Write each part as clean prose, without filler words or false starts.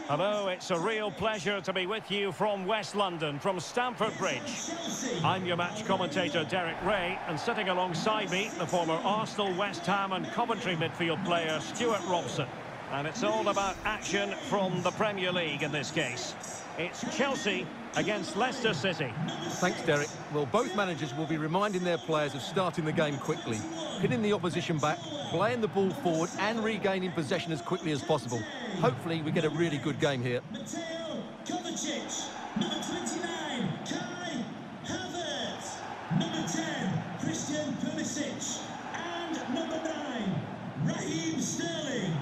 Hello, it's a real pleasure to be with you from West London, from Stamford Bridge. I'm your match commentator, Derek Ray, and sitting alongside me, the former Arsenal, West Ham and Coventry midfield player, Stuart Robson. And it's all about action from the Premier League in this case. It's Chelsea against Leicester City. Thanks, Derek. Well, both managers will be reminding their players of starting the game quickly, pinning the opposition back, playing the ball forward and regaining possession as quickly as possible. Hopefully, we get a really good game here. Mateo Kovacic, number 29, Kai Havertz, number 10, Christian Pulisic, and number 9, Raheem Sterling.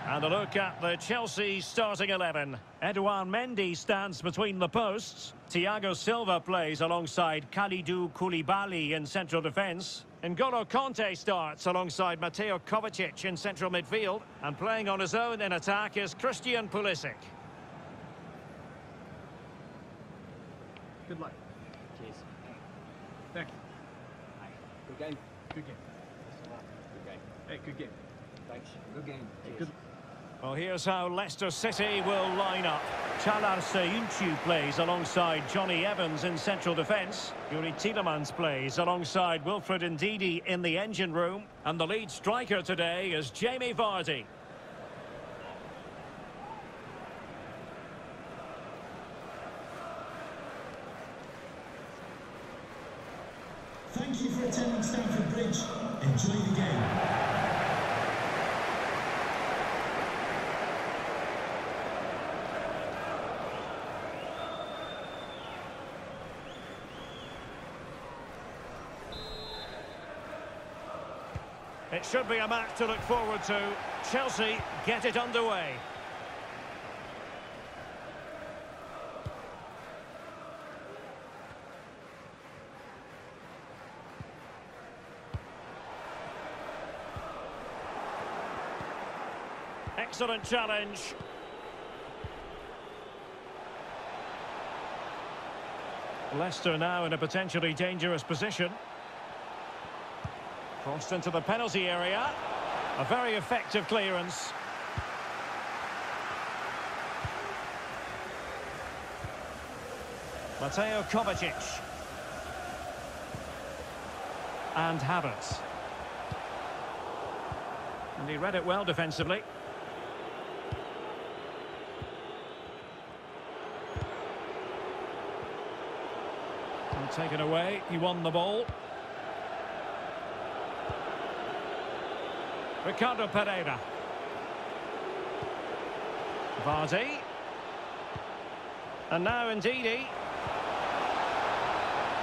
And a look at the Chelsea starting 11. Edouard Mendy stands between the posts. Thiago Silva plays alongside Kalidou Koulibaly in central defence. N'Golo Kanté starts alongside Mateo Kovacic in central midfield. And playing on his own in attack is Christian Pulisic. Good luck. Cheers. Thank you. Good game. Good game. Good game. Hey, good game. Thanks. Good game. Hey, good. Well, here's how Leicester City will line up. Çağlar Söyüncü plays alongside Johnny Evans in central defence. Yuri Tielemans plays alongside Wilfred Ndidi in the engine room. And the lead striker today is Jamie Vardy. Thank you for attending Stamford Bridge. Enjoy the game. It should be a match to look forward to. Chelsea get it underway. Excellent challenge. Leicester now in a potentially dangerous position. Crossed into the penalty area. A very effective clearance. Mateo Kovacic. And Havertz. And he read it well defensively. And taken away, he won the ball. Ricardo Pereira. Vardy. And now Ndidi.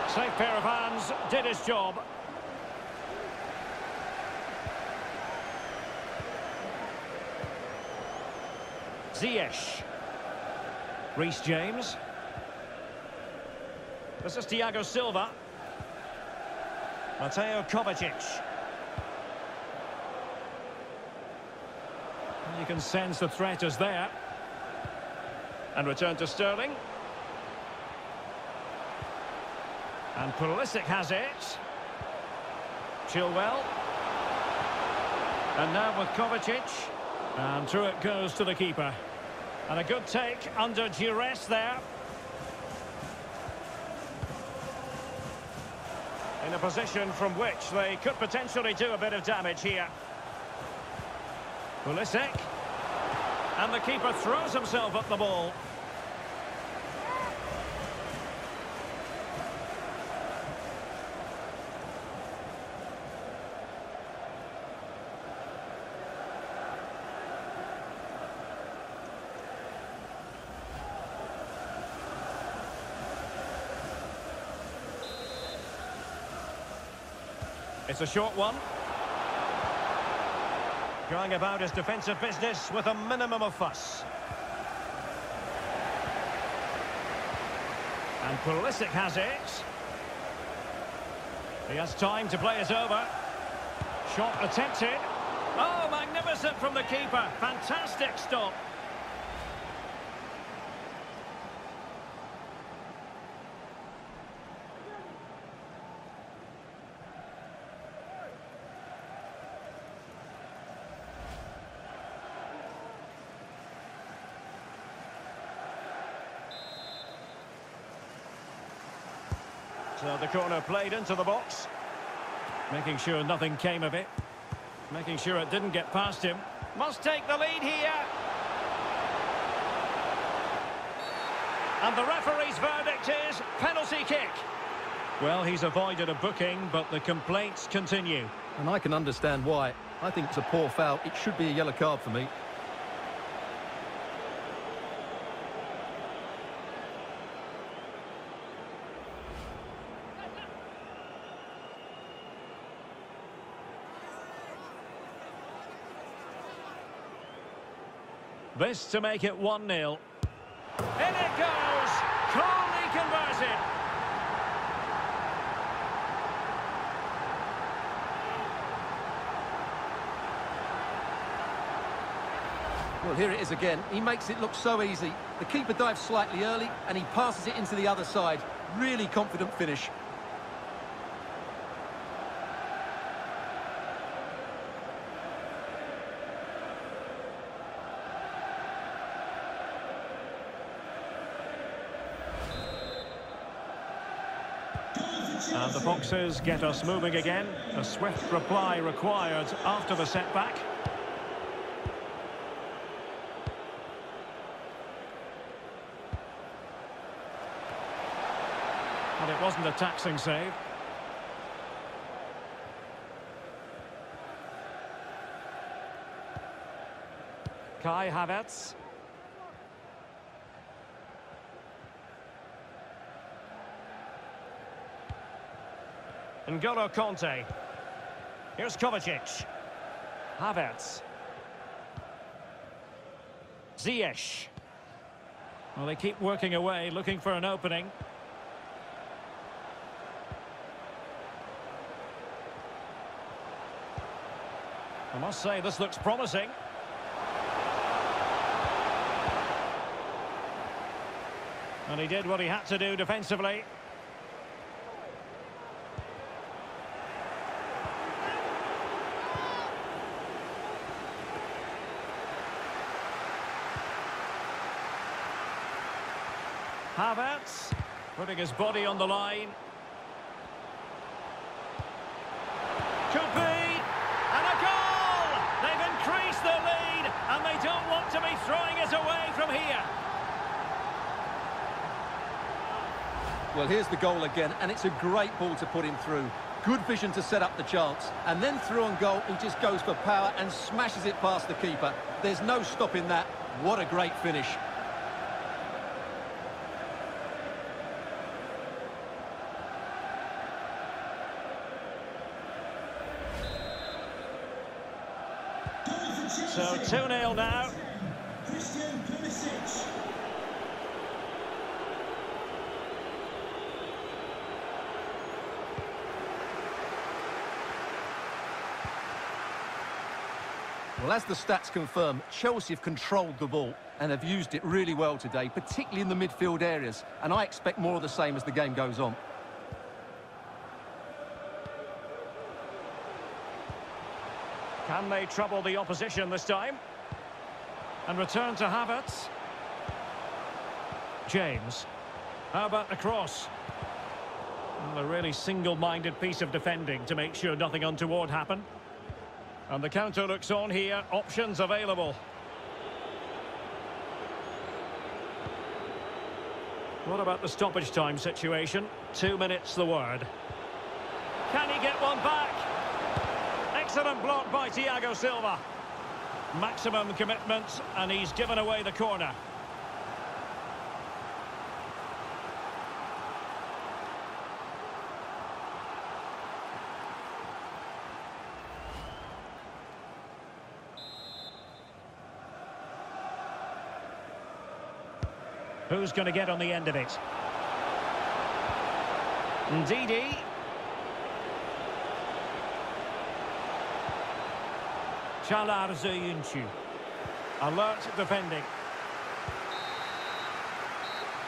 Safe pair of hands, did his job. Ziyech. Reece James. This is Thiago Silva. Mateo Kovacic. You can sense the threat is there. And return to Sterling. And Pulisic has it. Chilwell. And now with Kovacic. And through it goes to the keeper. And a good take under duress there. In a position from which they could potentially do a bit of damage here. Pulisic. And the keeper throws himself at the ball. It's a short one. Going about his defensive business with a minimum of fuss. And Pulisic has it. He has time to play it over. Shot attempted. Oh, magnificent from the keeper. Fantastic stop. So the corner played into the box. Making sure nothing came of it. Making sure it didn't get past him. Must take the lead here. And the referee's verdict is penalty kick. Well, he's avoided a booking, but the complaints continue. And I can understand why. I think it's a poor foul. It should be a yellow card for me. This to make it 1-0. In it goes! Calmly converted. Well, here it is again. He makes it look so easy. The keeper dives slightly early and he passes it into the other side. Really confident finish. And the Foxes get us moving again. A swift reply required after the setback. And it wasn't a taxing save. Kai Havertz. N'Golo Conte. Here's Kovacic. Havertz. Ziyech. Well, they keep working away, looking for an opening. I must say, this looks promising. And he did what he had to do defensively. Havertz, putting his body on the line. Could be, and a goal! They've increased their lead, and they don't want to be throwing it away from here. Well, here's the goal again, and it's a great ball to put him through. Good vision to set up the chance. And then through on goal, he just goes for power and smashes it past the keeper. There's no stopping that. What a great finish. So 2-0 now. Well, as the stats confirm, Chelsea have controlled the ball and have used it really well today, particularly in the midfield areas. And I expect more of the same as the game goes on. Can they trouble the opposition this time? And return to Havertz. James. How about the cross? Well, a really single-minded piece of defending to make sure nothing untoward happened. And the counter looks on here. Options available. What about the stoppage time situation? 2 minutes the word. Can he get one back? Excellent block by Thiago Silva. Maximum commitment, and he's given away the corner. Who's going to get on the end of it? Ndidi. Çağlar Söyüncü. Alert defending.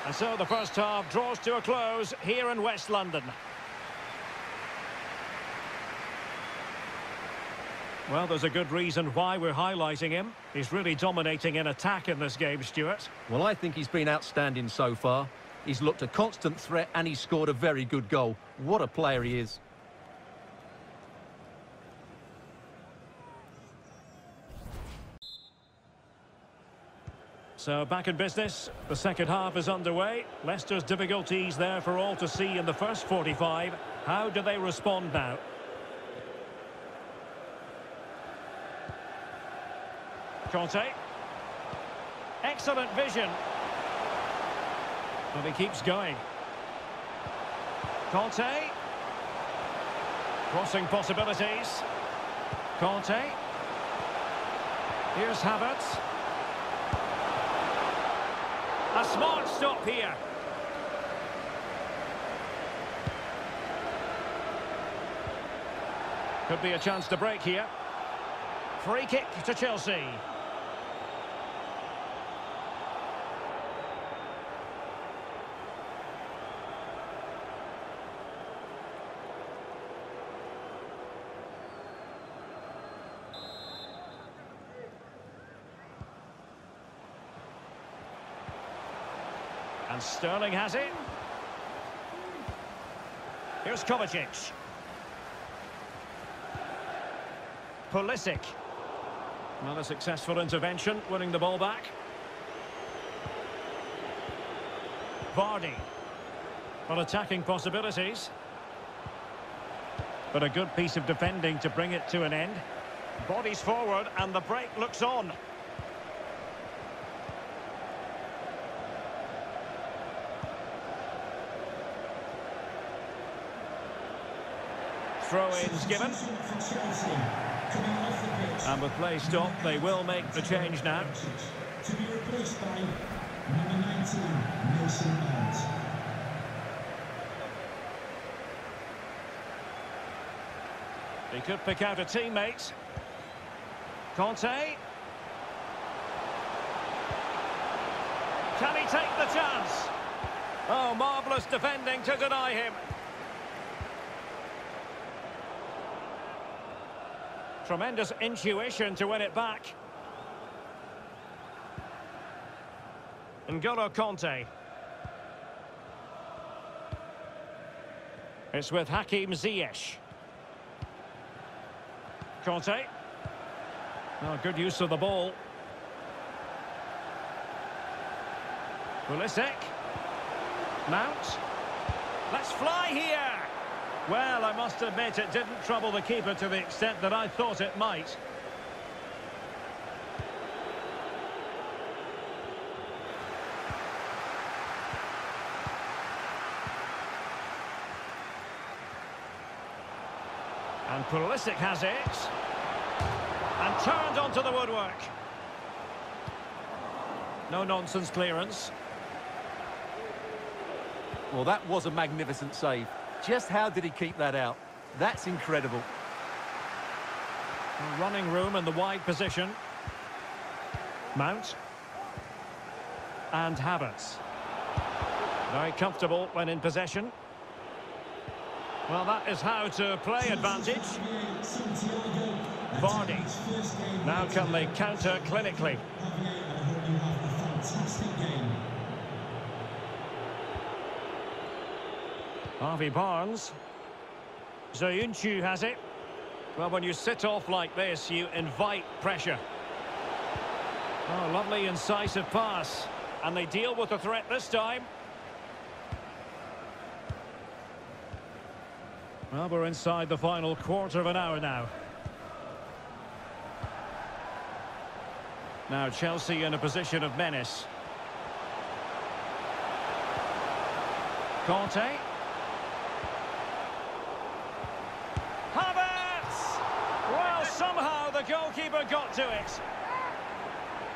And so the first half draws to a close here in West London. Well, there's a good reason why we're highlighting him. He's really dominating in attack in this game, Stuart. Well, I think he's been outstanding so far. He's looked a constant threat and he's scored a very good goal. What a player he is. So back in business, the second half is underway. Leicester's difficulties there for all to see in the first 45. How do they respond now? Conte. Excellent vision. And he keeps going. Conte. Crossing possibilities. Conte. Here's Havertz. A smart stop here. Could be a chance to break here. Free kick to Chelsea. And Sterling has it. Here's Kovacic. Pulisic. Another successful intervention, winning the ball back. Vardy. Well, attacking possibilities. But a good piece of defending to bring it to an end. Bodies forward and the break looks on. Throw-ins given. And with play stopped, they will make the change now. To be replaced by number 19, Mason Mount. He could pick out a teammate. Conte. Can he take the chance? Oh, marvellous defending to deny him. Tremendous intuition to win it back. N'Golo Conte. It's with Hakim Ziyech. Conte. Oh, good use of the ball. Pulisic. Mount. Let's fly here. Well, I must admit it didn't trouble the keeper to the extent that I thought it might. And Pulisic has it. And turned onto the woodwork. No-nonsense clearance. Well, that was a magnificent save. Just how did he keep that out? That's incredible. Running room in the wide position. Mount. And Havertz. Very comfortable when in possession. Well, that is how to play advantage. Vardy. Now can they counter clinically? Harvey Barnes. Ziyech has it. Well, when you sit off like this, you invite pressure. Oh, lovely incisive pass. And they deal with the threat this time. Well, we're inside the final quarter of an hour now. Now Chelsea in a position of menace. Conte. Havertz! Well, somehow the goalkeeper got to it.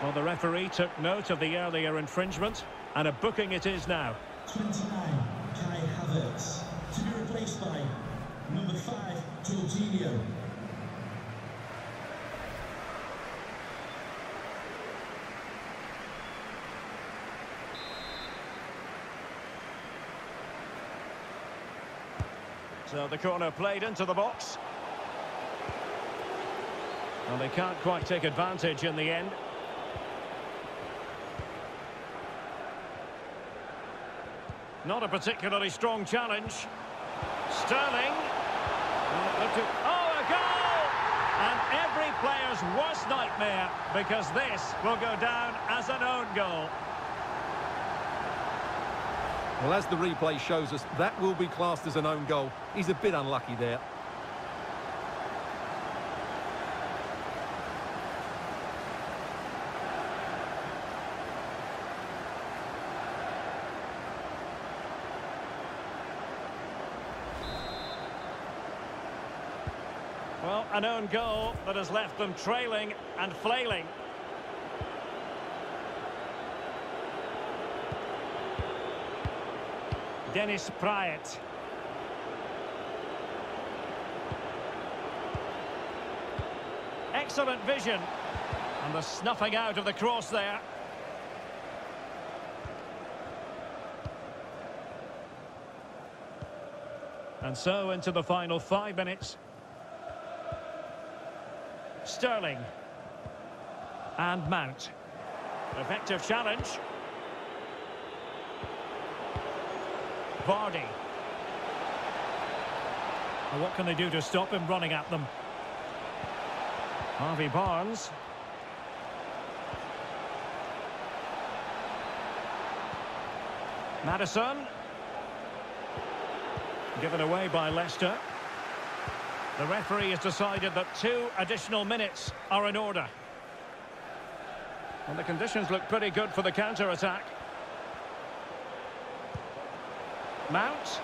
Well, the referee took note of the earlier infringement, and a booking it is now. 29, Kai Havertz. To be replaced by number 5, Jorginho. So the corner played into the box. Well, they can't quite take advantage in the end. Not a particularly strong challenge. Sterling. Oh, a goal! And every player's worst nightmare, because this will go down as an own goal. Well, as the replay shows us, that will be classed as an own goal. He's a bit unlucky there. Well, an own goal that has left them trailing and flailing. Dennis Pryatt. Excellent vision. And the snuffing out of the cross there. And so into the final 5 minutes. Sterling. And Mount. Effective challenge. Vardy. And what can they do to stop him running at them? Harvey Barnes. Maddison. Given away by Leicester. The referee has decided that 2 additional minutes are in order. And the conditions look pretty good for the counter-attack. Mount.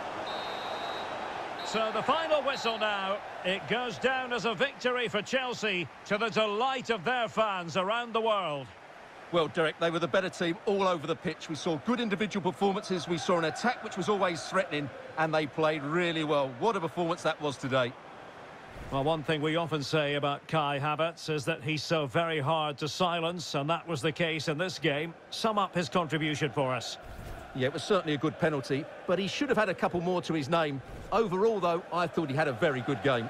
So the final whistle now. It goes down as a victory for Chelsea, to the delight of their fans around the world. Well, Derek, they were the better team all over the pitch. We saw good individual performances. We saw an attack which was always threatening, and they played really well. What a performance that was today. Well, one thing we often say about Kai Havertz is that he's so very hard to silence, and that was the case in this game. Sum up his contribution for us. Yeah, it was certainly a good penalty, but he should have had a couple more to his name. Overall, though, I thought he had a very good game.